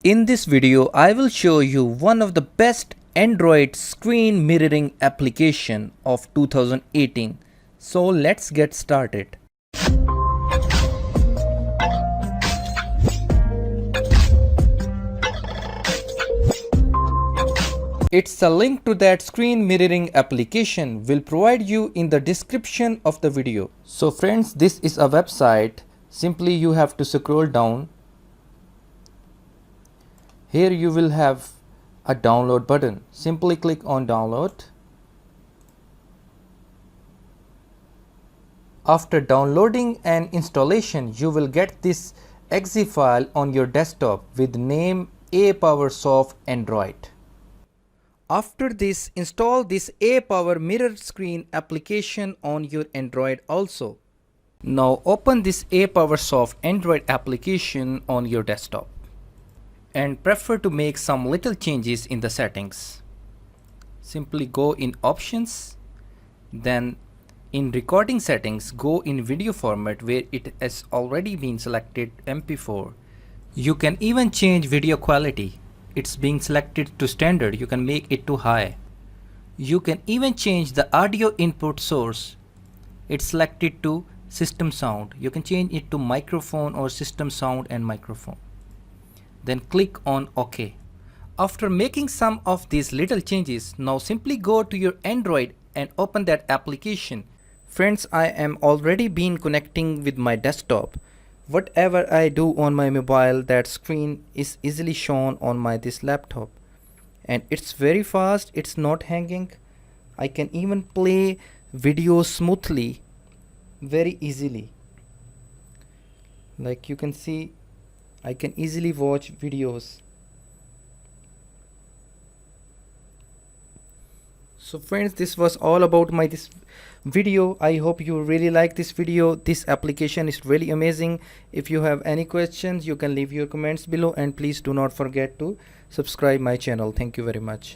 In this video, I will show you one of the best Android screen mirroring application of 2018. So let's get started. It's a link to that screen mirroring application will provide you in the description of the video. So friends, this is a website. Simply you have to scroll down. Here you will have a download button. Simply click on download. After downloading and installation, you will get this exe file on your desktop with name APowerSoft Android. After this, install this APower mirror screen application on your Android also. Now open this APowerSoft Android application on your desktop and prefer to make some little changes in the settings. Simply go in options, then in recording settings go in video format where it has already been selected MP4. You can even change video quality. It's being selected to standard. You can make it to high. You can even change the audio input source. It's selected to system sound. You can change it to microphone or system sound and microphone. Then click on OK. After making some of these little changes, now simply go to your Android and open that application. Friends, I am already been connecting with my desktop. Whatever I do on my mobile, that screen is easily shown on this laptop. And it's very fast, it's not hanging. I can even play videos smoothly, very easily. Like you can see, I can easily watch videos. So friends, this was all about this video. I hope you really like this video. This application is really amazing. If you have any questions, you can leave your comments below, and please do not forget to subscribe my channel. Thank you very much.